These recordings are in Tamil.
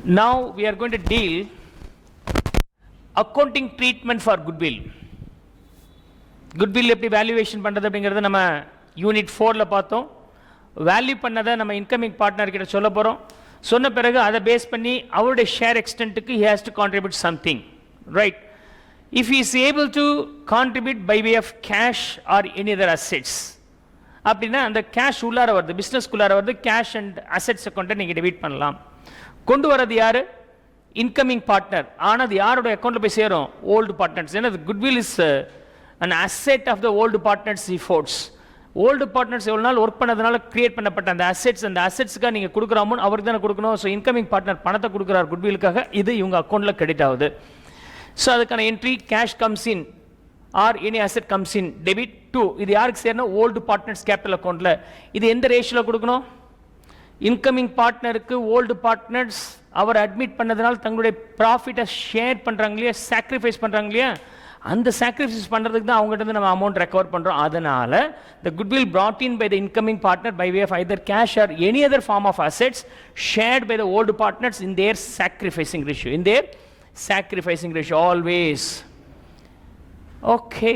Now we are going to deal accounting treatment for goodwill. Goodwill எப்படி valuation பண்றது அப்படிங்கறத நம்ம யூனிட் 4ல பார்த்தோம். வேல்யூ பண்ணதை நம்ம இன்கமிங் பார்ட்னர் கிட்ட சொல்ல போறோம். சொன்ன பிறகு அதை பேஸ் பண்ணி அவருடைய share எக்ஸ்டென்ட்க்கு he has to contribute something, right? If he is able to contribute by way of cash or any other assets, அப்படின்னா அந்த கேஷ் உள்ளார வருது, பிஸ்னஸ்க்குள்ளார வருது, கேஷ் அண்ட் அசெட்ஸை கொண்டு நீங்கள் டெபிட் பண்ணலாம். கொண்டு வரது யாரு? Incoming partner. ஆனால் அது யாரோட அக்கௌண்ட்டில் போய் சேரும்? Old partners. ஏன்னா goodwill is an asset of the old partners efforts. Old partners எவ்வளோ நாள் ஒர்க் பண்ணதுனால கிரியேட் பண்ணப்பட்ட அந்த அசெட்ஸ், அந்த அசெட்ஸ்க்காக நீங்கள் கொடுக்குற அமௌண்ட் அவருக்கு தானே கொடுக்கணும். ஸோ இன்கமிங் பார்ட்னர் பணத்தை கொடுக்குறார் குட்விலுக்காக, இது இவங்க அக்கௌண்ட்டில் கிரெடிட் ஆகுது. ஸோ அதுக்கான entry cash comes in or any asset comes in debit to. இது யாருக்கு சேரணும்? ஓல்டு பார்ட்னர்ஸ் கேபிட்டல் அக்கௌண்ட்டில். இது எந்த ரேஷியோவில் கொடுக்கணும்? இன்கமிங் பார்ட்னருக்கு ஓல்டு பார்ட்னர்ஸ் அவர் அட்மிட் பண்ணதுனால தங்களுடைய ப்ராஃபிட்டை ஷேர் பண்ணுறாங்க இல்லையா, சாக்ரிஃபைஸ் பண்ணுறாங்க இல்லையா, அந்த சாக்ரிஃபைஸ் பண்ணுறதுக்கு தான் அவங்ககிட்ட நம்ம அமௌண்ட் ரெக்கவர் பண்ணுறோம். அதனால் த goodwill brought in by the incoming partner by way of either cash or any other form of assets shared by the old partners in their sacrificing ratio. In their sacrificing ratio always. Okay,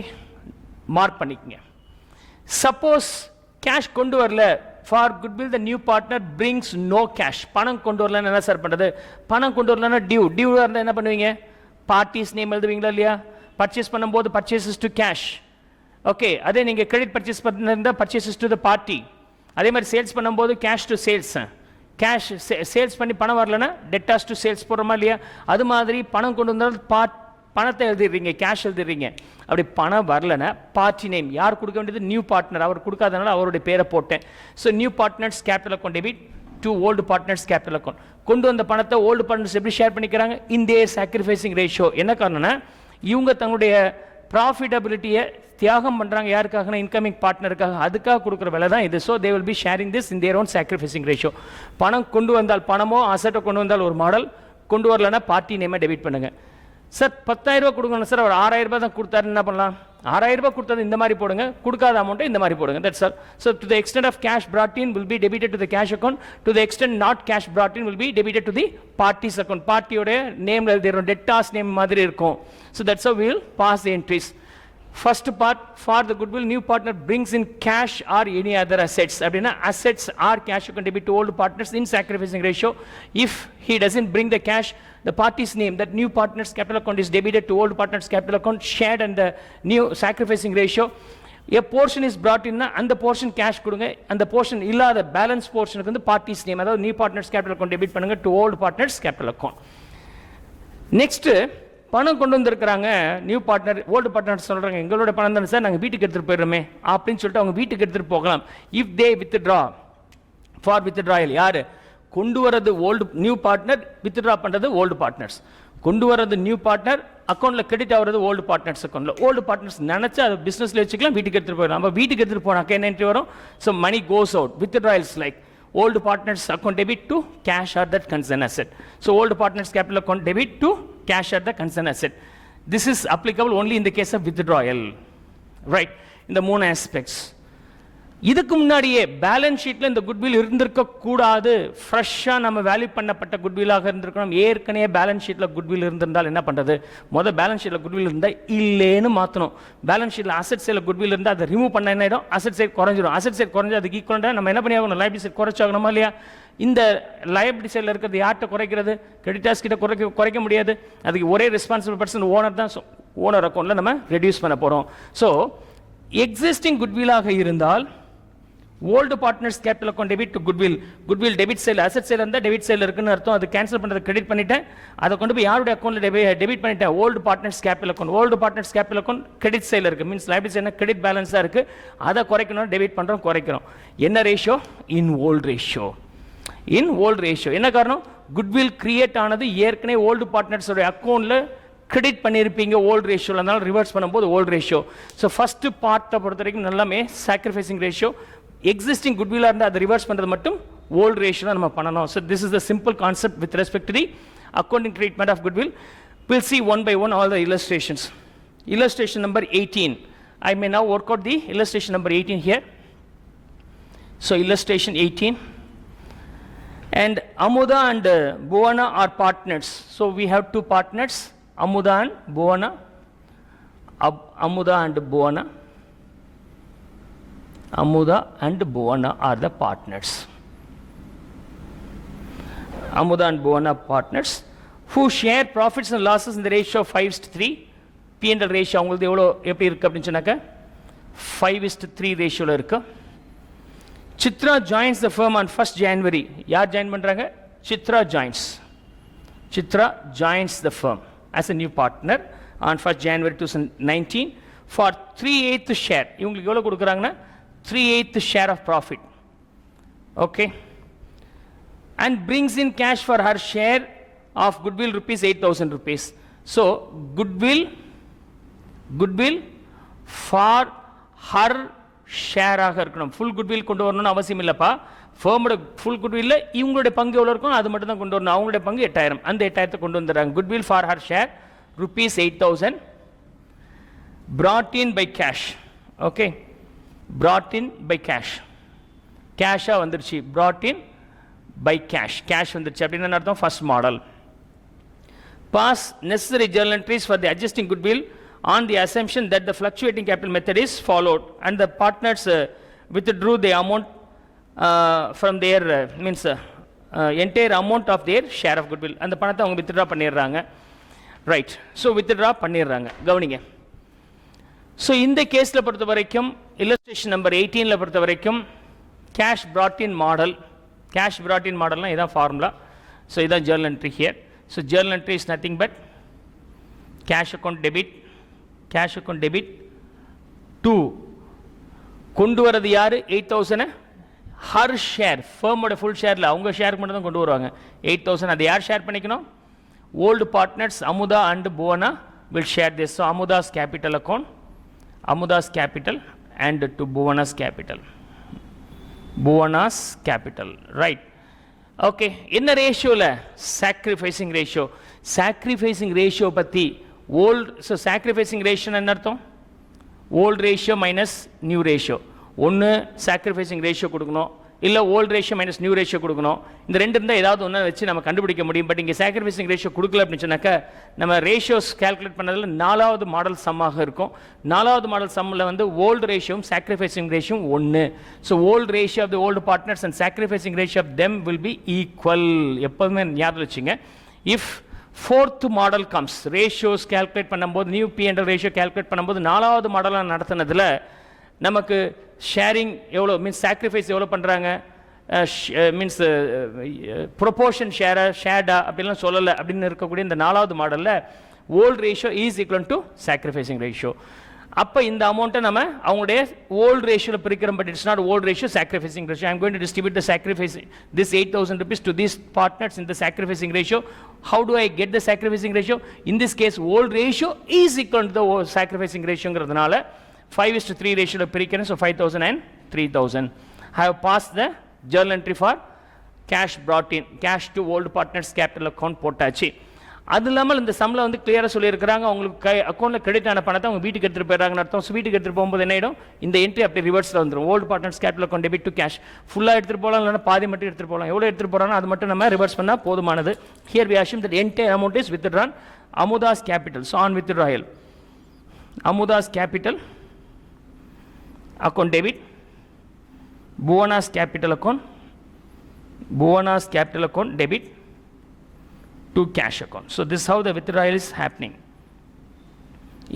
mark பண்ணிக்கங்க. சப்போஸ் கேஷ் கொண்டு வரல, for goodwill the new partner brings no cash. பணம் கொண்டு வரலன்னு என்ன சார் பண்ணுறது? பணம் கொண்டு வரலன்னா டியூ இருந்தால் என்ன பண்ணுவீங்க? பார்ட்டிஸ் நேம் எழுதுவீங்களா இல்லையா? பர்ச்சேஸ் பண்ணும்போது பர்ச்சேசஸ் டு கேஷ். ஓகே, அதே நீங்கள் கிரெடிட் பர்ச்சேஸ் பண்ணிருந்தால் பர்ச்சேசஸ் டு த பார்ட்டி. அதே மாதிரி சேல்ஸ் பண்ணும்போது cash to sales. Cash sales பண்ணி பணம் வரலன்னா டெட்டாஸ் டு சேல்ஸ் போடுறோமா இல்லையா? அது மாதிரி பணம் கொண்டு வந்தால் பணத்தை எழுதிடுறீங்க, கேஷ் எழுதிடுறீங்க. அப்படி பணம் வரலன்னா பார்ட்டி நேம் யார் கொடுக்க வேண்டியது? New partner. அவர் கொடுக்காதனால அவருடைய பேரை போட்டேன். So new partners capital account debit to old partners capital account. கொண்டு வந்த பணத்தை ஓல்டு பார்ட்னர்ஸ் எப்படி ஷேர் பண்ணிக்கிறாங்க? இன் தேர் சாக்ரிஃபைசிங் ரேஷியோ. என்ன காரணம்னா இவங்க தங்களுடைய ப்ராஃபிட்டபிலிட்டியை தியாகம் பண்ணுறாங்க. யாருக்காகனா இன்கமிங் பார்ட்னருக்காக. அதுக்காக கொடுக்குற விலை தான் இது. So they will be sharing this in their own sacrificing ratio. பணம் கொண்டு வந்தால் பணமோ அசட்டோ கொண்டு வந்தால் ஒரு மாடல், கொண்டு வரலன்னா பார்ட்டி நேமை டெபிட் பண்ணுங்க. சார் 10,000 ரூபா கொடுக்கணும் சார், அவர் 6,000 ரூபாய் தான் கொடுத்தாரு, என்ன பண்ணலாம்? 6,000 ரூபாய் கொடுத்தது இந்த மாதிரி போடுங்க, கொடுக்காத அமௌண்ட்டை இந்த மாதிரி போடுங்க. That's all. So to the extent of cash brought in will be debited to the cash account. To the extent not cash brought in will be debited to the party's account. பார்ட்டியோட நேம்ல எழுதிடும், டெட்டாஸ் நேம் மாதிரி இருக்கும். So that's how we will pass the entries. First part, for the goodwill new partner brings in cash or any other assets. அப்படின்னா assets or cash you can debit to old partners in sacrificing ratio. If he doesn't bring the cash, the party's name, that new partner's capital account is debited to old partner's capital account shared and the new sacrificing ratio. A portion is brought in, and the portion cash கொடுங்க, and the portion இல்லாத balance portionக்கு வந்து party's name, அதாவது new partner's capital account debit பண்ணுங்க to old partner's capital account. Next, பணம் கொண்டு வந்திருக்கிறாங்க நியூ பார்ட்னர். ஓல்டு பார்ட்னர் சொல்கிறாங்க எங்களோட பணம் தானே சார், நாங்கள் வீட்டுக்கு எடுத்துகிட்டு போயிடுறோமே அப்படின்னு சொல்லிட்டு அவங்க வீட்டுக்கு எடுத்துகிட்டு போகலாம். If they withdraw, for withdrawal யார் கொண்டு வரது? Old new partner. வித்ட்ரா பண்ணுறது ஓல்டு பார்ட்னர்ஸ். கொண்டு வரது நியூ பார்ட்னர், அக்கௌண்ட்டில் கிரெடிட் ஆகிறது ஓல்டு பார்ட்னர்ஸ் அக்கௌண்ட்டில். ஓல்டு பார்ட்னர்ஸ் நினச்சா அதை பிஸ்னஸில் வச்சுக்கலாம், வீட்டுக்கு எடுத்துகிட்டு போயிடலாம். நம்ம வீட்டுக்கு எடுத்துகிட்டு போனாக்க என்ன என்ட்ரி வரும்? So money goes out. Withdrawals like old partners account debit to cash or that concerned asset. So old partners capital account debit to cash or the concerned asset. This is applicable only in the case of withdrawal, right? In the மூணு aspects. இதுக்கு முன்னாடியே பேலன்ஸ் ஷீட்டில் இந்த குட்வில் இருந்திருக்க கூடாது. ஃப்ரெஷ்ஷாக நம்ம வேல்யூ பண்ணப்பட்ட குட்வில்லாக இருந்திருக்கணும். ஏற்கனவே பேலன்ஸ் ஷீட்டில் குட்வில் இருந்திருந்தால் என்ன பண்ணுறது? முதல் பேலன்ஸ் ஷீட்டில் குட்வில் இருந்தால் இல்லைன்னு மாற்றணும். பேலன்ஸ் ஷீட்டில் அசெட் சைடில் குட்வில் இருந்தால் அதை ரிமூவ் பண்ண என்ன ஆகிடும்? அசெட் சைட் குறைஞ்சிடும். அசெட் சைட் குறைஞ்சா அதுக்கு ஈக்குவலாக நம்ம என்ன பண்ணி ஆகணும்? லைபிலிட்டி சைட் குறைச்சாகணுமா இல்லையா? இந்த லைபிலிட்டி சைடில் இருக்கிறது யார்கிட்ட குறைக்கிறது? கிரெடிட்டர்ஸ் கிட்ட குறைக்க முடியாது. அதுக்கு ஒரே ரெஸ்பான்சிபிள் பர்சன் ஓனர் தான். ஓனர் அக்கௌண்ட்டில் நம்ம ரெடியூஸ் பண்ண போகிறோம். ஸோ எக்ஸிஸ்டிங் குட்வில்லாக இருந்தால் old partners capital account debit to goodwill debit சைடில், அசெட் சைடில் இருந்தால் டெபிட் சைடில் இருக்குன்னு அர்த்தம். அது கேன்சல் பண்ணுறது கிரெடிட் பண்ணிட்டேன், அதை கொண்டு போய் யாருடைய அக்கௌண்ட்டில் டெபிட் பண்ணிட்டேன்? Old partners capital account. Old partners capital account credit சைடில் இருக்குது, மீன்ஸ் லைபிலிட்டி சைடில் கிரெடிட் பேலன்ஸாக இருக்குது. அதை குறைக்கணும், டெபிட் பண்ணுறோம், குறைக்கிறோம். என்ன ரேஷியோ? இன் ஓல்டு ரேஷியோ. இன் ஓல்டு ரேஷியோ. என்ன காரணம்? குட்வில் கிரியேட் ஆனது ஏற்கனவே ஓல்டு பார்ட்னர்ஸோட அக்கௌண்ட்டில் கிரெடிட் பண்ணியிருப்பீங்க ஓல்டு ரேஷியோவில், அதனால ரிவர்ஸ் பண்ணும்போது ஓல்டு ரேஷியோ. ஸோ ஃபஸ்ட்டு பார்ட்டை பொறுத்த வரைக்கும் நல்லாமே சாக்ரிஃபைசிங் ரேஷியோ. எக்ஸிஸ்டிங் குட்வில்லாக இருந்தால் அதை ரிவர்ஸ் பண்ணுறது மட்டும் ஓல்டு ரேஷியோ நம்ம பண்ணணும். So this is the simple concept with respect to the accounting treatment of goodwill. Will see one by one all the illustrations. Illustration number 18. I may now work out the illustration number 18 here. So illustration 18. And Amuda and Bhuwana are partners. So we have two partners, Amuda and Bhuwana. Amuda and Bhuwana. Amuda and Bhuwana are the partners. Amuda and Bhuwana partners who share profits and losses in the ratio of 5:3. P&L ratio அவங்களுக்கு எவ்வளோ எப்படி இருக்குது அப்படின்னு சொன்னாக்க 5:3 ரேஷியோவில் இருக்கு. Chitra joins the firm on 1st January. யார் ஜாயின் பண்ணுறாங்க? Chitra joins. Chitra joins the firm as a new partner on 1st January 2019 for 3/8 share. இவங்களுக்கு எவ்வளோ கொடுக்குறாங்கன்னா 3/8 share of profit. Okay. And brings in cash for her share of goodwill rupees 8,000 rupees. So goodwill for her share ஆக இருக்கணும். ஃபுல் குட்வில் கொண்டு வரணும்னு அவசியம் இல்லைப்பா. ஃபேமோட ஃபுல் குட்வில்ல இவங்களுடைய பங்கு எவ்வளோ இருக்கும் அது மட்டும் தான் கொண்டு வரணும். அவங்களுடைய பங்கு 8,000. அந்த 8,000 கொண்டு வந்துடுறாங்க. Goodwill for her share rupees 8,000 brought in by cash. Okay, brought in by cash. கேஷாக வந்துருச்சு. brought in by cash. Cash வந்துருச்சு அப்படின்னு அர்த்தம். First model. Pass necessary journal entries for the adjusting goodwill on the assumption that the fluctuating capital method is followed, and the partners withdrew the amount from their entire amount of their share of goodwill. அந்த பணத்தை அவங்க withdraw பண்ணிடுறாங்க. ரைட். ஸோ withdraw பண்ணிடுறாங்க. கவனிங்க. ஸோ இந்த கேஸில் பொறுத்த வரைக்கும் இல்லஸ்ட்ரேஷன் நம்பர் 18 பொறுத்த வரைக்கும் cash brought in model. Cash brought in மாடல்னால் இதான் ஃபார்முலா. ஸோ இதான் Journal entry here. So Journal entry is nothing but cash account debit. Cash account debit to கொண்டு வரது யார்? 8,000 ஹர் ஷேர். ஃபேமோட ஃபுல் ஷேரில் அவங்க ஷேருக்கு மட்டும் தான் கொண்டு வருவாங்க. 8,000 அதை யார் ஷேர் பண்ணிக்கணும்? Old partners Amutha and Bhuvana will share this. So Amutha's capital account, Amutha's capital and to Bhuvana's capital, Bhuvana's capital. Right. Okay, என்ன ரேஷியோவில்? Sacrificing ratio. சாக்ரிஃபைசிங் ரேஷியோ பற்றி ஓல்டு. ஸோ சாக்ரிஃபைசிங் ரேஷியோன்னு என்ன அர்த்தம்? Old ratio minus new ratio. ஒன்று சாக்ரிஃபைசிங் ரேஷியோ கொடுக்கணும், இல்லை old ratio minus new ratio கொடுக்கணும். இந்த ரெண்டு இருந்தால் ஏதாவது ஒன்று வச்சு நம்ம கண்டுபிடிக்க முடியும். பட் இங்கே சாக்ரிஃபைசிங் ரேஷியோ கொடுக்கல அப்படின்னு சொன்னாக்கா நம்ம ரேஷியோஸ் கால்குலேட் பண்ணதில் 4வது மாடல் சம்மாக இருக்கும். 4வது மாடல் சம்மில் வந்து ஓல்டு ரேஷியோவும் சாக்ரிஃபைசிங் ரேஷியோவும் ஒன்று. So old ratio of the old partners and sacrificing ratio of them will be equal. எப்போதுமே ஞாபகம் வச்சுங்க. If 4th model comes, ratios calculate பண்ணும்போது நியூ P&L ரேஷியோ கால்குலேட் பண்ணும்போது 4வது மாடலாக நடத்தினதில் நமக்கு ஷேரிங் எவ்வளோ மீன்ஸ் சாக்ரிஃபைஸ் எவ்வளோ பண்ணுறாங்க, மீன்ஸ் ப்ரொபோர்ஷன் ஷேர்டா அப்படிலாம் சொல்லலை அப்படின்னு இருக்கக்கூடிய இந்த 4வது மாடலில் old ratio is equal to sacrificing ratio. அப்போ இந்த அமௌண்ட்டை நம்ம அவங்களுடைய ஓல்டு ரேஷியோவில் பிரிக்கிறோம். But it's not old ratio, sacrificing ratio. I'm going to distribute the sacrifice this 8,000 rupees to these partners in the sacrificing ratio. How do I get the sacrificing ratio? In this case, old ratio is equal to the sacrificing ratio. 5:3 ratio பிரிக்கிறேன். So 5,000 and 3,000. I have passed the journal entry for cash brought in, cash to old partners capital account போட்டாச்சு. அது இல்லாமல் இந்த சம்மில் வந்து கிளியராக சொல்லியிருக்கிறாங்க, அவங்களுக்கு அக்கௌண்ட்டில் கிரெடிட் ஆன பணத்தை அவங்க வீட்டுக்கு எடுத்துகிட்டு போயிடறாங்கன்னு அர்த்தம். ஸோ வீட்டுக்கு எடுத்துகிட்டு போகும்போது என்ன ஆகிடும்? இந்த என்ட்ரி அப்படி ரிவர்ஸில் வந்துடும். Old partners capital account debit to cash. ஃபுல்லாக எடுத்துகிட்டு போகலாம், இல்லைனா பாதி மட்டும் எடுத்துகிட்டு போகலாம். எவ்வளோ எடுத்துகிட்டு போகிறாங்க அது மட்டும் நம்ம ரிவர்ஸ் பண்ணால் போதுமானது. Here we assume that entire amount is withdrawn Amutha's capital. So on withdrawal Amutha's capital account debit, Bhuvana's capital account, Bhuvana's capital account debit to cash account. So this is how the withdrawal is happening.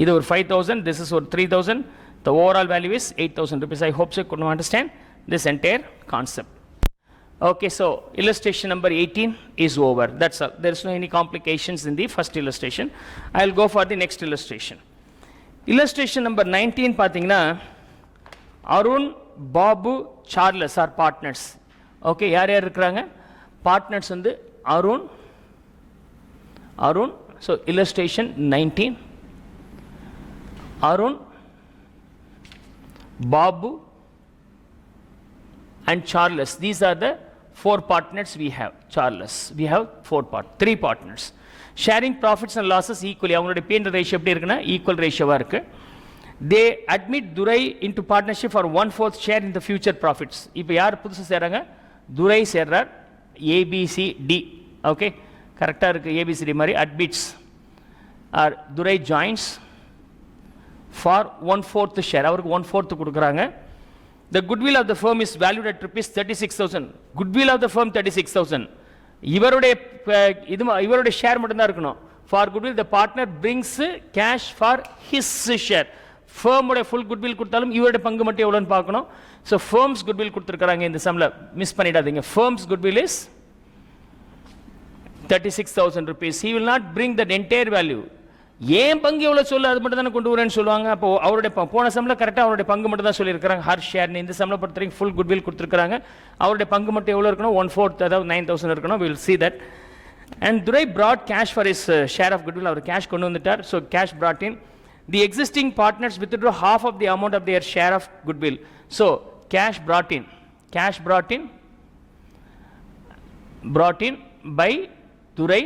Either 5,000, this is for 3,000. The overall value is 8,000 rupees. I hope so you could understand this entire concept. Okay, so illustration number 18 is over. That's all. There is no any complications in the first illustration. I will go for the next illustration. Illustration number 19 பாத்தீங்கன்னா Arun, Babu, Charles are partners. Okay, யார் யார் இருக்கிறாங்க? Partners வந்து Arun, so illustration 19, Arun, Babu and Charles. These are the 4 partners we have. Charles, we have 3 partners sharing profits and losses equally. அவங்களுடைய P&L ratio எப்படி இருக்குன்னா equal ratio-வா இருக்கு. They admit Durai into partnership for 1/4 share in the future profits. இப்போ யார் புதுசு சேர்றாங்க? துரை சேர்றார். ABCD. ஓகே, கரெக்டாக இருக்குது. ABCD மாதிரி admits R Durai joins for 1/4 share. அவருக்கு 1/4 கொடுக்குறாங்க. The goodwill of the firm is valued at rupees 36,000. Goodwill of the firm 36,000. இவருடைய ஷேர் மட்டும் தான் இருக்கணும். For goodwill the partner brings cash for his share. Firm உடைய full goodwill கொடுத்தாலும் இவருடைய பங்கு மட்டும் எவ்வளவுன்னு பார்க்கணும். So firm's goodwill கொடுத்திருக்காங்க இந்த சம்ல, மிஸ் பண்ணிடாதீங்க. Firm's goodwill is 36,000 rupees. He will not bring that entire value. ஏன் பங்கு எவ்வளோ சொல்லு அது மட்டும் தானே கொண்டு வரேன்னு சொல்லுவாங்க. அப்போ அவருடைய போன சம்மில் கரெக்டாக அவருடைய பங்கு மட்டும் தான் சொல்லியிருக்காங்க. ஹர் ஷேர்னு இந்த சம்மில் பொறுத்த வரைக்கும் ஃபுல் குட்வில் கொடுத்துருக்காங்க. அவருடைய பங்கு மட்டும் எவ்வளோ இருக்கணும்? 1/4, அதாவது 9,000 இருக்கணும். Will see that. And Durai brought cash for his share of goodwill. அவர் கேஷ் கொண்டு வந்துட்டார். So cash brought in. The existing partners withdraw half of the amount of their share of goodwill. So cash brought in. Cash brought in by Durai.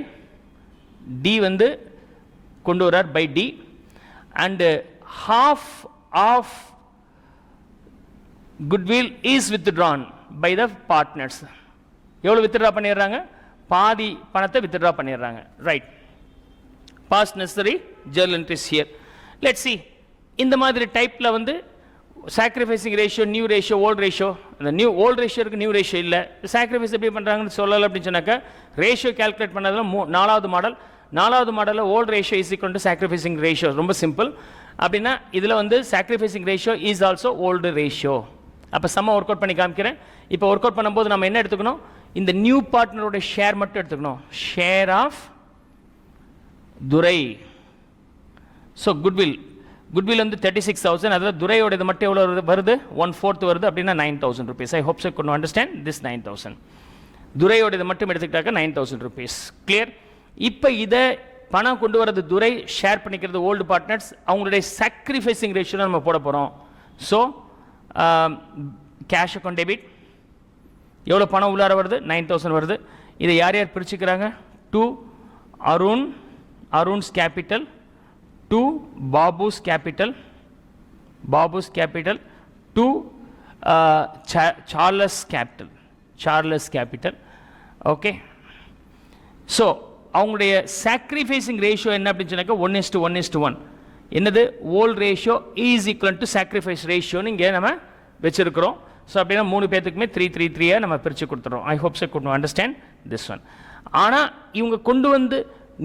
D வந்து கொண்டு வரார் by D, and half of goodwill is withdrawn by the partners. எவ்வளவு withdraw பண்ணிடுறாங்க? பாதி பணத்தை withdraw பண்ணிடுறாங்க. Right. Past necessary journal entries here. Let's see. இந்த மாதிரி டைப்ல வந்து sacrificing ratio, new ratio, volt ratio. அந்த ஓல்ட் ரேஷியோ இருக்கு, நியூ ரேஷியோ இல்லை. சாக்ரிஃபைஸ் எப்படி பண்ணுறாங்கன்னு சொல்லலை அப்படின்னு சொன்னாக்கா, ரேஷியோ கால்குலேட் பண்ணதில் 4வது மாடல். 4வது மாடலில் volt ratio is equal to sacrificing ratio. ரொம்ப சிம்பிள். அப்படின்னா இதில் வந்து sacrificing ratio is also old ratio. அப்போ சம்ம ஒர்க் அவுட் பண்ணி காமிக்கிறேன். இப்போ ஒர்க் அவுட் பண்ணும்போது நம்ம என்ன எடுத்துக்கணும்? இந்த நியூ பார்ட்னரோட ஷேர் மட்டும் எடுத்துக்கணும். Share of Durai. So goodwill வந்து 36,000. அதாவது துரையோட இது மட்டும் எவ்வளோ வருது? 1/4 வருது. அப்படின்னா 9,000 rupees. I hope so good understand this 9,000. துரையோட இது மட்டும் எடுத்துக்கிட்டாக்க 9,000 rupees. கிளியர்? இப்போ இதை பணம் கொண்டு வரது துரை, ஷேர் பண்ணிக்கிறது ஓல்டு பார்ட்னர்ஸ். அவங்களுடைய சாக்ரிஃபைசிங் ரேஷியோ நம்ம போட போகிறோம். So cash account debit. எவ்வளோ பணம் உள்ளார வருது? 9,000 வருது. இதை யார் யார் பிரிச்சுக்கிறாங்க? To Arun's capital, to Babu's capital, to Charles capital. Okay. So அவங்களுடைய சாக்ரிஃபைசிங் ரேஷியோ என்ன அப்படின்னு சொன்னாக்க 1:1:1. என்னது? Old ratio is equal to sacrifice ரேஷியோன்னு இங்கே நம்ம வச்சிருக்கிறோம். ஸோ அப்படின்னா 3 பேத்துக்குமே 3 நம்ம பிரித்து கொடுத்துறோம். I hope so good understand this one. ஆனால் இவங்க கொண்டு வந்து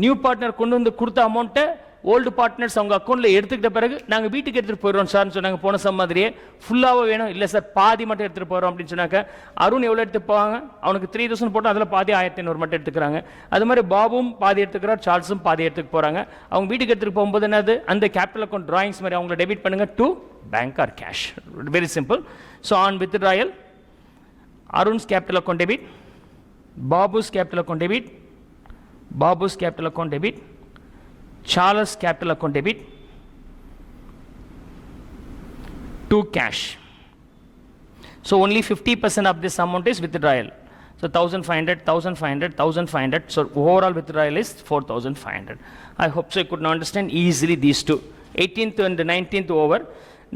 நியூ பார்ட்னர் கொண்டு வந்து கொடுத்த அமௌண்ட்டை ஓல்டு பார்ட்னர்ஸ் அவங்க அக்கௌண்ட்டில் எடுத்துக்கிட்ட பிறகு நாங்கள் வீட்டுக்கு எடுத்துகிட்டு போயிடுறோம் சார்னு சொன்னாங்க. போன சம் மாதிரியே ஃபுல்லாகவே வேணும். இல்லை சார் பாதி மட்டும் எடுத்துகிட்டு போகிறோம் அப்படின்னு சொன்னாக்க அருண் எவ்வளோ எடுத்து போவாங்க? அவனுக்கு 3,000 போட்டு அதில் பாதி 1,500 மட்டும் எடுத்துக்கிறாங்க. அது மாதிரி பாபுவும் பாதி எடுத்துக்கிறார், சார்ல்ஸும் பாதி எடுத்துக்க போகிறாங்க. அவங்க வீட்டுக்கு எடுத்துகிட்டு போகும்போது என்னது? அந்த கேபிட்டல் அக்கௌண்ட் டிராயிங்ஸ் மாதிரி அவங்கள டெபிட் பண்ணுங்க to bank R cash. Very simple. So on withdrawal, Arun's capital account debit, Babu's capital account debit, Charles capital account debit to cash. So only 50% of this amount is withdrawal. So 1,500. So overall withdrawal is 4,500. I hope so you could understand easily these two. 18th and 19th over.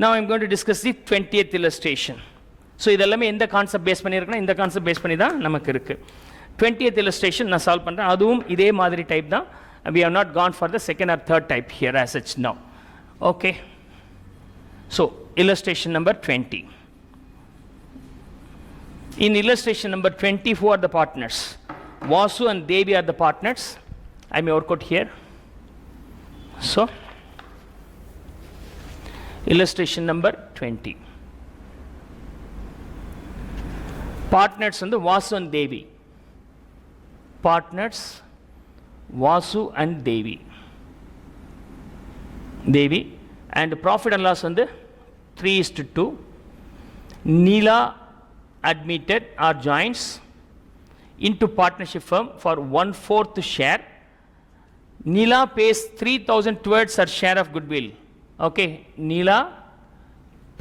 Now I'm going to discuss the 20th illustration. So இதெல்லாமே எந்த கான்செப்ட் பேஸ் பண்ணியிருக்கணும்? இந்த கான்செப்ட் பேஸ் பண்ணி தான் நமக்கு இருக்கு. 20th illustration நான் சால்வ் பண்ணுறேன். அதுவும் இதே மாதிரி டைப் தான். We have not gone for the second or third type here as such now. Okay. So illustration number 20. In illustration number 20, who are the partners? Vasu and Devi are the partners. I may work out here. So illustration number 20. Partners and the Vasu and Devi. Partners Vasu and Devi, and profit and loss on the 3:2. Neela admitted or joins into partnership firm for 1/4 share. Neela pays 3,000 towards her share of goodwill. Okay, Neela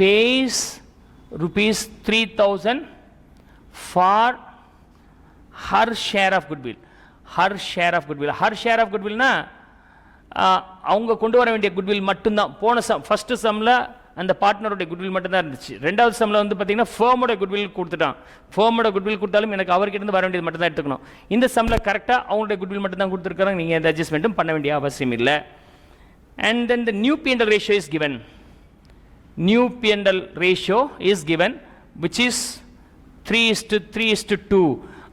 pays rupees 3,000 for her share of goodwill. Her share of goodwill na அவங்க கொண்டு வர வேண்டிய குட்வில் மட்டும்தான். போன சம் ஃபர்ஸ்ட் சம்மில் அந்த பார்ட்னரோட குட்வில் மட்டும் தான் இருந்துச்சு. ரெண்டாவது சம்மில் வந்து பார்த்தீங்கன்னா ஃபேமோட குட்வில் கொடுத்துட்டான். ஃபேமோட குட்வில் கொடுத்தாலும் எனக்கு அவர்கிட்ட இருந்து வர வேண்டியது மட்டும் தான் எடுத்துக்கணும். இந்த சம்மில் கரெக்டாக அவங்களுடைய குட்வில் மட்டும் தான் கொடுத்துருக்காங்க. நீங்கள் எந்த அட்ஜஸ்ட்மெண்ட்டும் பண்ண வேண்டிய அவசியம் இல்லை. And then the new P&L ratio is given. New P&L ratio is given which is 3:3:2.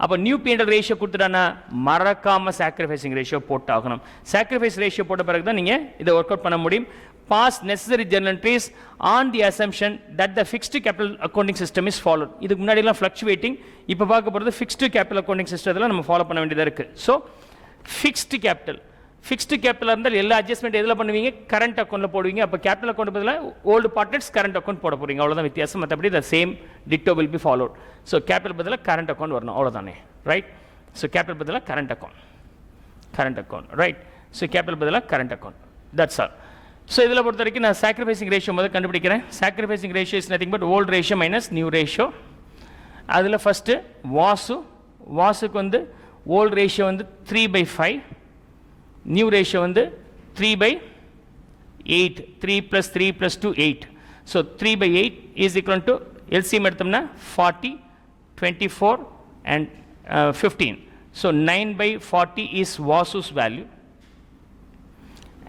அப்போ நியூ P&L ரேஷியோ கொடுத்துட்டானா மறக்காம சாக்ரிஃபைசிங் ரேஷியோ போட்டாகணும். சாக்ரிஃபைஸ் ரேஷியோ போட்ட பிறகு தான் நீங்கள் இதை ஒர்க் அவுட் பண்ண முடியும். Pass necessary journal entries on the assumption that the fixed capital accounting system is followed. இதுக்கு முன்னாடிலாம் ஃப்ளக்சுவேட்டிங், இப்போ பார்க்க போகிறது ஃபிக்ஸ்டு கேபிட்டல் அக்கௌண்டிங் சிஸ்டத்தில் நம்ம ஃபாலோ பண்ண வேண்டியதாக இருக்குது. ஸோ ஃபிக்ஸ்டு கேபிட்டல் இருந்தால் எல்லா அட்ஜஸ்ட்மெண்ட் எதில் பண்ணுவீங்க? கரண்ட் அக்கௌண்ட்டில் போடுவீங்க. அப்போ கேபிட்டல் அக்கௌண்ட் பதிலாக ஓல்டு பார்ட்னர்ஸ் கரண்ட் அக்கௌண்ட் போட போகிறீங்க. அவ்வளோதான் வித்தியாசம். மற்றபடி the same ditto will be followed. So capital பதிலாக கரண்ட் அக்கௌண்ட் வரணும், அவ்வளோதானே, ரைட்? ஸோ கேபிட்டல் பதிலாக current account, right? So capital பதிலாக current account, that's all. So இதில் பொறுத்த வரைக்கும் நான் சாக்ரிஃபைசிங் ரேஷியோ முதல் கண்டுபிடிக்கிறேன். Sacrificing ratio is nothing but old ratio minus new ratio. அதில் ஃபஸ்ட்டு வாசுக்கு வந்து ஓல்டு ரேஷியோ வந்து 3/5, நியூ ரேஷியோ வந்து 3/8. 3 + 3 + 2 8. So 3/8 is equal to LCM எடுத்தோம்னா 40, 24 and 15. So 9/40 is Vasu's value.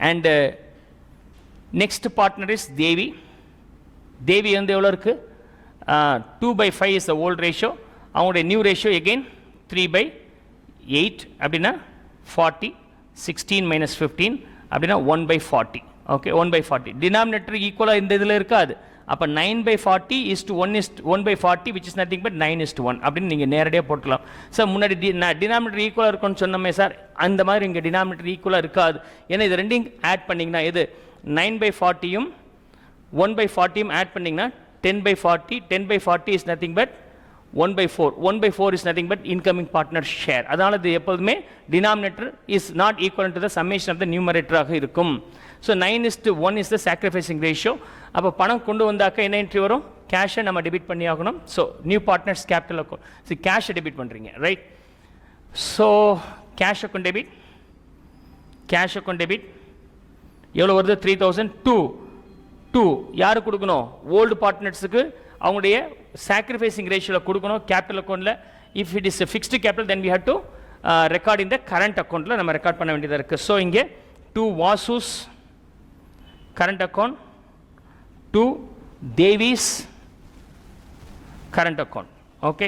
And next partner is Devi வந்து எவ்வளோ இருக்குது? 2/5 இஸ் த ஓல்ட் ரேஷியோ. அவங்களுடைய நியூ ரேஷியோ எகெயின் 3/8 அப்படின்னா 40, 16 - 15 அப்படின்னா 1/40. ஓகே, 1/40. டினாமினேட்டர் ஈக்குவலாக இந்த இதில் இருக்காது. அப்போ 9/40 is to 1/40 which is nothing but 9:1 அப்படின்னு நீங்கள் நேரடியாக போட்டுக்கலாம். சார் முன்னாடி டினாமினேட்டர் ஈக்குவலாக இருக்கும்னு சொன்னோமே சார், அந்த மாதிரி இங்கே டினாமினேட்டர் ஈக்குவலாக இருக்காது. ஏன்னா இது ரெண்டையும் ஆட் பண்ணிங்கன்னா எது 9/40யும் 1/40யும் ஆட் பண்ணிங்கன்னா 10/40. 10/40 is nothing but 1/4. 1/4 is nothing but incoming partner share. அதனால இது எப்போதுமே denominator is not equal to the summation of the numerator ஆக இருக்கும். So 9:1 is the sacrificing ratio. அப்போ பணம் கொண்டு வந்தாக்க என்ன என்ட்ரி வரும்? கேஷை நம்ம டெபிட் பண்ணி ஆகணும். So new partners capital account, so கேஷை டெபிட் பண்ணுறீங்க, right? So cash account debit எவ்வளோ வருது? 3,002. யாருக்கு கொடுக்கணும்? ஓல்டு பார்ட்னர்ஸுக்கு அவங்களுடைய சாக்ரிஃபைசிங் ரேஷியோவில் கொடுக்கணும் கேபிட்டல் அக்கௌண்ட்டில். If it is fixed capital then we have to record in the current அக்கௌண்ட்டில் நம்ம ரெக்கார்ட் பண்ண வேண்டியதாக இருக்குது. ஸோ இங்கே 2 Vasu's current account, 2 Devi's current account. Okay,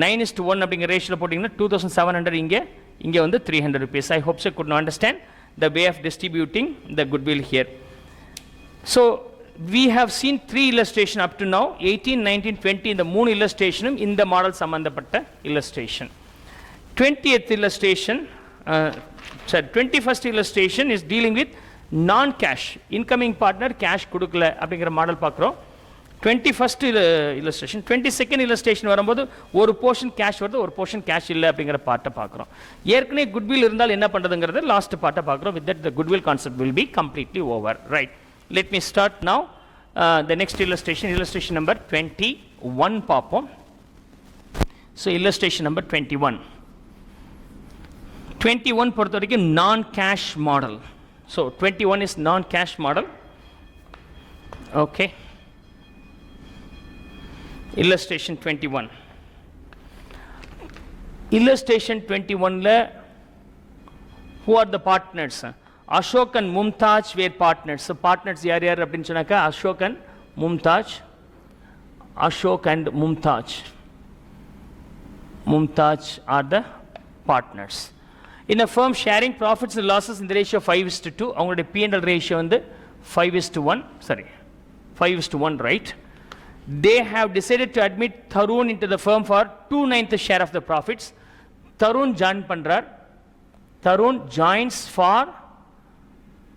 9:1 அப்படிங்கிற ரேஷியோவில் போட்டிங்கன்னா 2,700. இங்கே வந்து 300 rupees. I hope you could understand the way of distributing the goodwill here. So we have seen 3 illustration up to now, 18, 19, 20. இந்த 3 illustration இந்த மாடல் சம்பந்தப்பட்ட illustration. 20th illustration, 21st illustration is dealing with non-cash. incoming partner cash கொடுக்கல அப்படிங்கிற மாடல் பார்க்குறோம். 21st illustration. 22nd illustration வரும்போது ஒரு போர்ஷன் கேஷ் வருது, ஒரு போர்ஷன் கேஷ் இல்லை அப்படிங்கிற பார்ட்டை பார்க்குறோம். ஏற்கனவே குட்வில் இருந்தால் என்ன பண்ணுறதுங்கிறது லாஸ்ட் பார்ட்டை பார்க்குறோம். With that the goodwill concept will be completely over, right? Let me start now the next illustration number 21 பார்ப்போம். So illustration number 21 பொறுத்த வரைக்கும் நான் cash model. So 21 is non-cash model. Okay, illustration 21. Illustration 21 who are the partners? Ashok and Mumtaz were partners. So partners யார் அப்படின்னு சொன்னாக்கா Ashok and Mumtaz are the partners. In a firm sharing profits and losses in the ratio 5:2, அவங்களுடைய P&L ratio வந்து 5:1, right? They have decided to admit Tarun into the firm for 2/9 share of the profits. Tarun joins for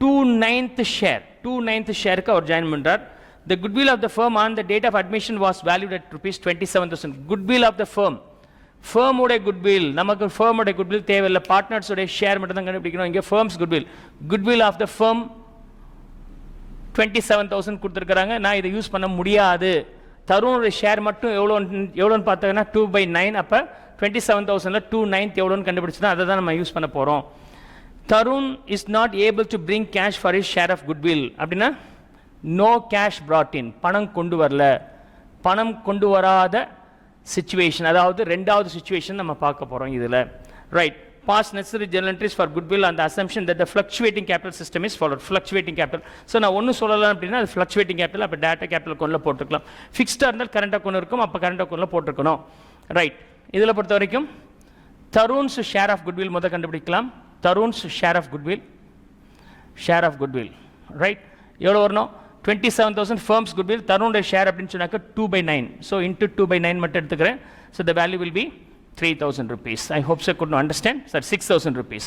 2/9 share. 2/9 share ka our join பண்றார். The goodwill of the firm on the date of admission was valued at ₹27,000. Goodwill of the firm. firm உடைய goodwill, நமக்கு firm உடைய goodwill தேவையில்லை, பார்ட்னர்ஸ் உடைய ஷேர் மட்டும் தான் கண்டுபிடிக்கணும். இங்கே firm's goodwill of the firm 27,000 கொடுத்துருக்காங்க. நான் இதை யூஸ் பண்ண முடியாது. தருணுடைய ஷேர் மட்டும் எவ்வளோன்னு பார்த்தீங்கன்னா 2/9. அப்போ 27,000ல் 2/9 எவ்வளோன்னு கண்டுபிடிச்சு தான் அதை தான் நம்ம யூஸ் பண்ண போகிறோம். Tarun is not able to bring cash for is share of goodwill அப்படின்னா நோ கேஷ் brought in, பணம் கொண்டு வரல, பணம் கொண்டு வராத situation, அதாவது ரெண்டாவது situation நம்ம பார்க்க போறோம் இதுல. Right, past necessary journal entries for goodwill on the assumption that the fluctuating capital system is followed. Fluctuating capital, so நான் ஒன்னு சொல்லலாம் அப்படின்னா அது fluctuating capital, அப்ப data capital அக்கவுண்ட்ல போட்டுக்கலாம். ஃபிக்ஸ்டா இருந்தால் கரண்ட் அக்கவுண்ட் இருக்கும், அப்ப கரண்ட் அக்கவுண்ட்ல போட்டுக்கணும். ரைட், இதுல பொறுத்த வரைக்கும் தருண்ஸ் ஷேர் ஆஃப் குட்வில் முத கண்டுபிடிக்கலாம். Tarun's share of goodwill, share of goodwill, right, எவ்வளவு வரணும்? 27,000 firms goodwill. தருணுடைய ஷேர் அப்படின்னு சொன்னாக்க 2/9, so into 2/9 மட்டும் எடுத்துக்கிறேன். so the value will be 3,000 rupees. I hope so could understand. Sir, 6,000 rupees.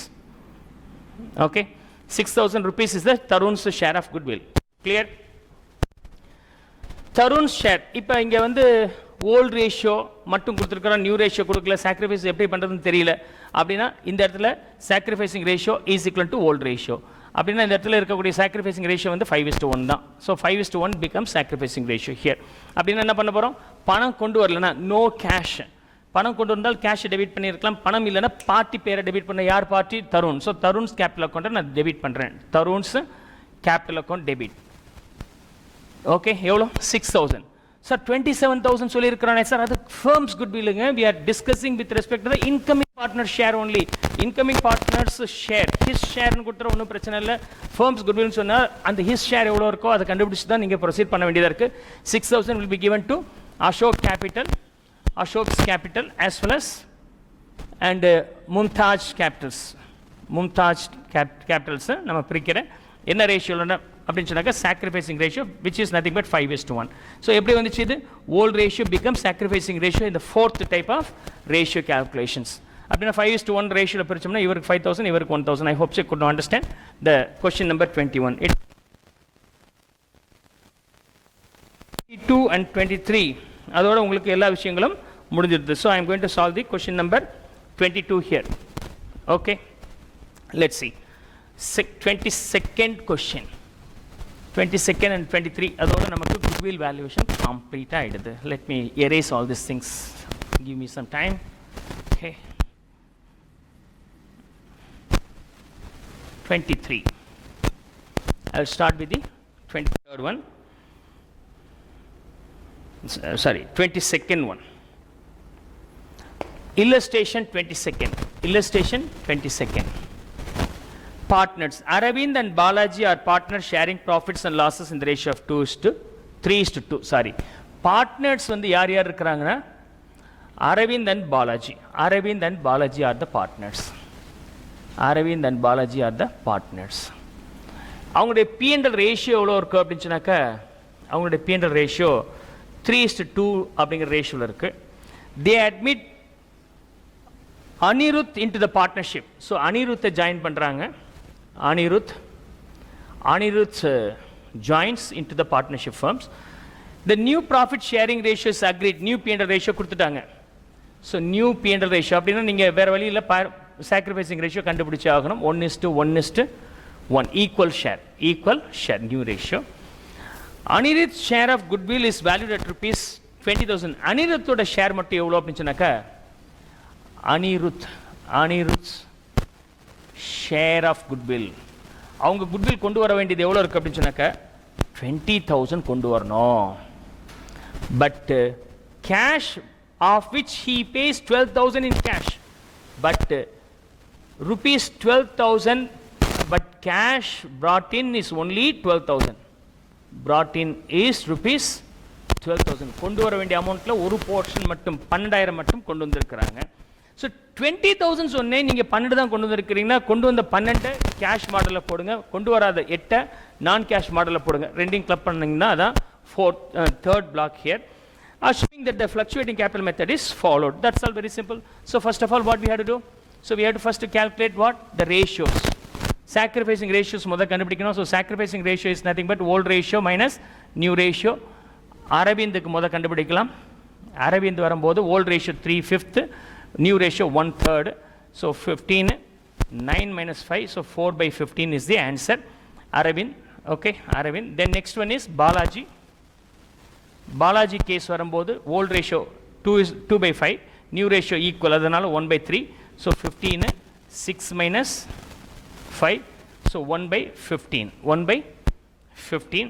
Okay, 6,000 rupees is the Tarun's share of goodwill. Clear? Tarun's share. இப்போ இங்க வந்து ஓல்ட் ரேஷியோ மட்டும் கொடுத்துருக்கிறோம், நியூ ரேஷியோ கொடுக்கல. சாக்ரிஃபைஸ் எப்படி பண்ணுறதுன்னு தெரியல அப்படின்னா இந்த இடத்துல sacrificing ratio is equal to volt ratio. அப்படின்னா இந்த இடத்துல இருக்கக்கூடிய சாக்ரிஃபைசிங் ரேஷியோ வந்து 5:1 தான். So 5:1 become sacrificing ratio here. அப்படின்னா என்ன பண்ண போகிறோம்? பணம் கொண்டு வரலன்னா நோ கேஷ், பணம் கொண்டு வந்தால் கேஷ் டெபிட் பண்ணியிருக்கலாம், பணம் இல்லைன்னா பார்ட்டி பேரை டெபிட் பண்ண. யார் party? Tarun. So Tarun's capital அக்கௌண்ட்டை நான் டெபிட் பண்ணுறேன். Tarun's capital account debit. Okay, எவ்வளோ? 6,000. சார் 27,000 சொல்லியிருக்கிறானே சார், அது ஃபர்ம்ஸ் குட்வில்லுங்க. We are discussing with respect to the incoming partner share only. Incoming partners share, his ஷேர்னு கொடுத்துற ஒன்றும் பிரச்சனை இல்லை. ஃபர்ம்ஸ் குட்வில்னு சொன்னால் அந்த ஹிஸ் ஷேர் எவ்வளோ இருக்கோ அதை கண்டுபிடிச்சு தான் நீங்கள் ப்ரொசீட் பண்ண வேண்டியதாக இருக்குது. 6,000 will be given to Ashok Capital, Ashok's Capital as well as and Mumtaj Capitals. Mumtaj Capitals நம்ம பிரிக்கிறேன். என்ன ரேஷியோல அப்படின்னு சொன்னாக்க sacrificing ratio which is nothing but 5:1. So எப்படி வந்துச்சு இது? Old ratio become sacrificing ratio இந்த fourth type of ratio calculations. அப்படின்னா 5:1 ரேஷியோவில் பிரிச்சோம்னா இவருக்கு 5,000, இவருக்கு 1,000. I hope you good understand the question number 21. 22 and 23 அதோட உங்களுக்கு எல்லா விஷயங்களும் முடிஞ்சிருது. So I am going to solve the question number 22 here. Okay, let's see 22nd question. 22nd and 23 அதோட நமக்கு goodwill valuation complete ஆயிடுது. Let me erase all these things. Give me some time. Okay. 23. I'll start with the 23rd one. Sorry, 22nd one. Illustration 22nd. Illustration 22nd. Partners. Aravind and Balaji are partners sharing profits and losses in the ratio of 3:2. Sorry. Partners வந்து யார் யார் இருக்கிறாங்கன்னா Aravind and Balaji. Aravind and Balaji are the partners. Aravind and Balaji are the partners. அவங்களுடைய P&L ரேஷியோ எவ்வளோ இருக்குது அப்படின்னு சொன்னாக்கா அவங்களுடைய P&L ரேஷியோ 3:2 அப்படிங்கிற ரேஷியோவில் இருக்குது. They admit Anirudh into the partnership. So Anirudh join பண்ணுறாங்க. Anirudh joins into the partnership firms. The new profit sharing ratio is agreed. New P&L ratio கொடுத்துட்டாங்க. So new P&L ratio அப்படின்னா நீங்கள் வேறு வழியில் sacrificing ratio கண்டுபிடிச்சு ஆகணும். 1:1 equal share new ratio. Anirudh's share of goodwill is valued at rupees 20,000. Anirudhோட share மட்டும் எவ்வளோ அப்படின்னு சொன்னாக்கா Anirudh's share of goodwill, அவங்க குட்வில் கொண்டு வர வேண்டியது எவ்வளோ இருக்குது அப்படின்னு சொன்னாக்க 20,000 கொண்டு வரணும். But cash of which he pays 12,000 in cash. பட் rupees 12,000, but cash brought in is only 12,000. brought in is rupees 12,000. கொண்டு வர வேண்டிய அமௌண்ட்டில் ஒரு போர்ஷன் மட்டும் 12,000 மட்டும் கொண்டு வந்திருக்கிறாங்க. ஸோ 20,000 சொன்னேன், நீங்கள் 12 தான் கொண்டு வந்திருக்கிறீங்கன்னா கொண்டு வந்த 12 கேஷ் மாடலில் போடுங்க, கொண்டு வராத 8 நான் கேஷ் மாடலில் போடுங்க. ரெண்டையும் கிளப் பண்ணிங்கன்னா அதான் third block here. Assuming that the fluctuating capital method is followed. That's all very simple. So first of all, what we have to do? So we have to first calculate what? The ratios. Sacrificing ratios முதல் கண்டுபிடிக்கணும். So sacrificing ratio is nothing but old ratio minus new ratio. அரவிந்துக்கு முதல் கண்டுபிடிக்கலாம். அரவிந்த் வரும்போது old ratio 3/5, new ratio 1/3. So 15, 9 minus 5, so 4/15 is the answer. Aravind, okay, Aravind. Then next one is Balaji. Balaji case வரும்போது old ratio 2/5, new ratio equal, அதனால 1/3. So 15, 6 minus 5, so 1/15. 1/15.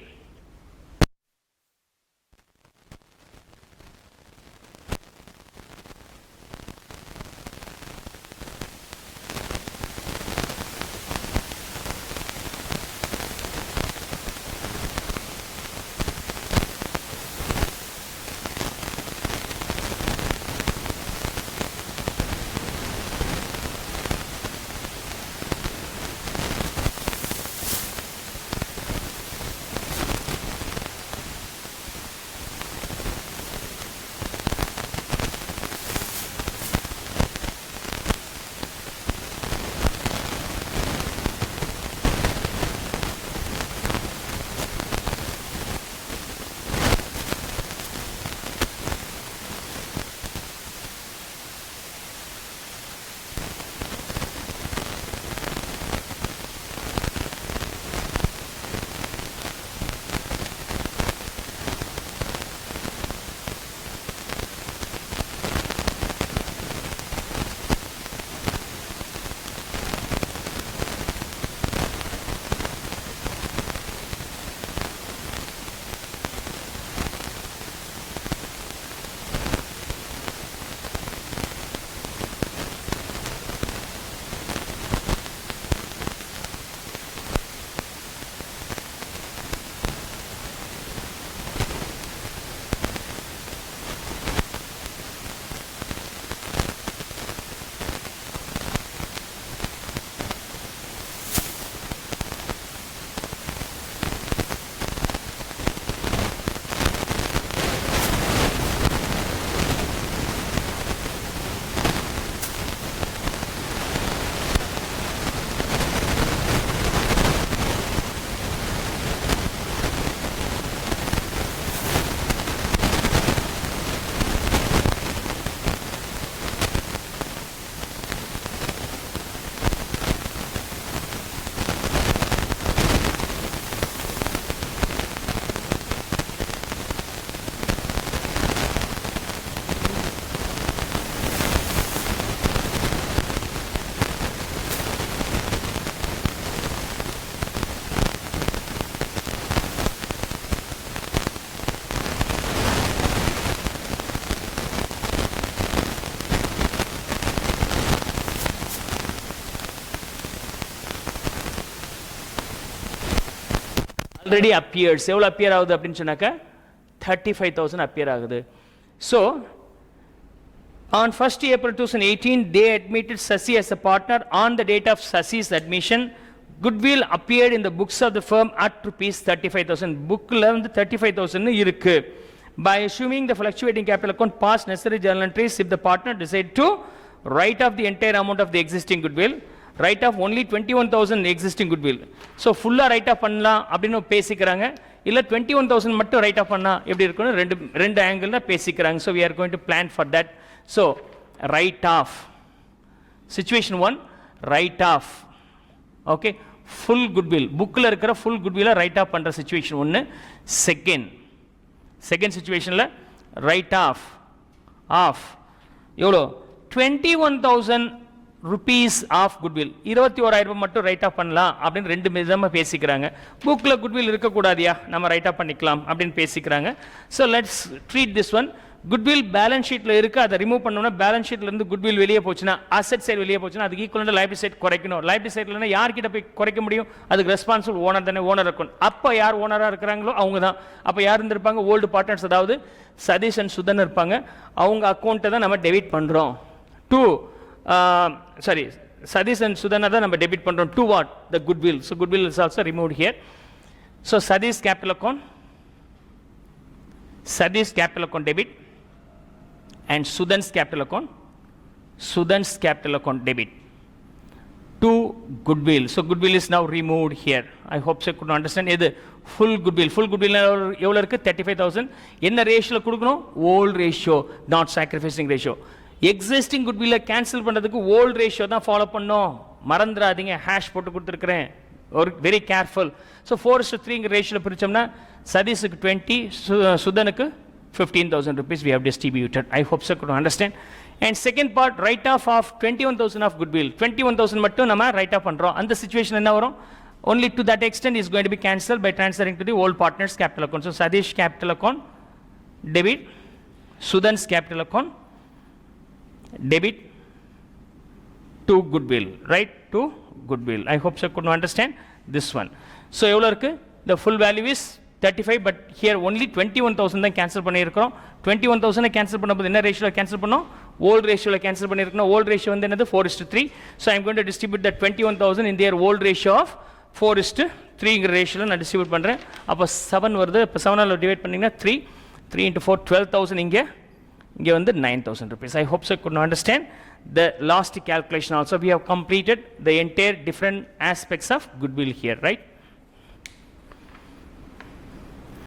already appears. எவ்வளோ அப்பியர் ஆகுது அப்படின்னு சொன்னாக்கா 35,000 அப்பியர் ஆகுது. So on 1st April 2018, they admitted Sasi as a partner. On the date of Sasi's admission, goodwill appeared in the books of the firm at rupees 35,000. Bookல வந்து 35,000 இருக்கு. By assuming the fluctuating capital account past necessary journal entries, if the partner decide to write off the entire amount of the existing goodwill, write off only 21,000 existing goodwill. So full-ஆ write off பண்ணலாம் அப்படின்னு பேசிக்கிறாங்க. இல்ல 21,000 மட்டும் write off பண்ணா எப்படி இருக்குன்னு ரெண்டு ஆங்கிள்ல பேசிக்கிறாங்க. So we are going to plan for that. So write off. Situation 1, write off. Okay, full goodwill. bookல இருக்கிற full goodwill write off பண்ற situation 1. Second situationல write off எவ்வளோ 21,000 rupees of goodwill. 21,000 ரூபாய் மட்டும் ரைட் ஆஃப் பண்ணலாம் அப்படின்னு ரெண்டு விதமா பேசிக்கிறாங்க. புக்ல குட்வில் இருக்க கூடாதியா, நம்ம ரைட் ஆஃப் பண்ணிக்கலாம் அப்படின்னு பேசிக்கிறாங்க. So let's treat this one. Goodwill balance ஷீட்ல இருக்கு, அதை ரிமூவ் பண்ணோம்னா பேலன்ஸ் ஷீட்ல இருந்து குட்வில் வெளியே போச்சுன்னா, அசெட் சைடு வெளியே போச்சுன்னா அதுக்கு ஈக்குவலா லைபிலிட்டி சைடு குறைக்கணும். லைபிலிட்டி சைடுல யார்கிட்ட போய் குறைக்க முடியும்? அதுக்கு ரெஸ்பான்சிபிள் ஓனர் தானே, ஓனர் இருக்கும். அப்ப யார் ஓனரா இருக்கிறாங்களோ அவங்க தான். அப்ப யார் இருந்திருப்பாங்க? ஓல்டு பார்ட்னர்ஸ், அதாவது சதீஷ் அண்ட் சுதன் இருப்பாங்க. அவங்க அக்கௌண்ட்டை தான் நம்ம டெபிட் பண்றோம். Sadish and Sudhana தான் நம்ம டெபிட் பண்றோம். To what? The goodwill. So goodwill is also removed here. So Sadish capital account debit and Sudhan's capital account debit to goodwill. So goodwill is now removed here. I hope you could understand. இது full goodwill எவ்வளவு இருக்கு? 35,000. என்ன ரேஷியோல கொடுக்கணும்? old ratio, not sacrificing ratio. Existing குட்வில்ல கேன்சல் பண்றதுக்கு ஓல்ட் ரேஷியோ தான் ஃபாலோ பண்ணோம். மறந்துடாதீங்க, ஹேஷ் போட்டு கொடுத்துருக்கிறேன். ஒரு வெரி கேர்ஃபுல். ஸோ 4:3 ரேஷியோல பிரிச்சோம்னா சதீஷுக்கு 20, சுதனுக்கு 15,000 rupees we have distributed. I hope so could understand. And second part, write off of 21,000 of goodwill. 21,000 மட்டும் நம்ம ரைட் ஆஃப் பண்றோம். அந்த சிச்சுவேஷன் என்ன வரும்? Only to that extent is going to be cancelled by transferring to the old partner's capital account. So Sadish capital account debit, Sudhan's capital account debit to goodwill, right? To goodwill. I hope so could understand this one. So எவ்வளவு இருக்கு? The full value is 35, but here only 21,000 தான் கேன்சல் பண்ணியிருக்கிறோம். 21,000 கேன்சல் பண்ணும்போது என்ன ரேஷியோல கேன்சல் பண்ணோம்? ஓல்ட் ரேஷியோல கேன்சல் பண்ணியிருக்கோம். ஓல்ட் ரேஷியோ வந்து என்னது? 4:3. So I am going to distribute that 21,000 in their old ratio of 4:3 ரேஷியோல நான் டிஸ்ட்ரிபியூட் பண்றேன். அப்ப 7 வருது. அப்ப 7 ஆல டிவைட் பண்ணீங்கன்னா 3 into 4 12,000. இங்க வந்து 9,000 rupees. I hope so you could understand the last calculation also. We have completed the entire different aspects of goodwill here, right?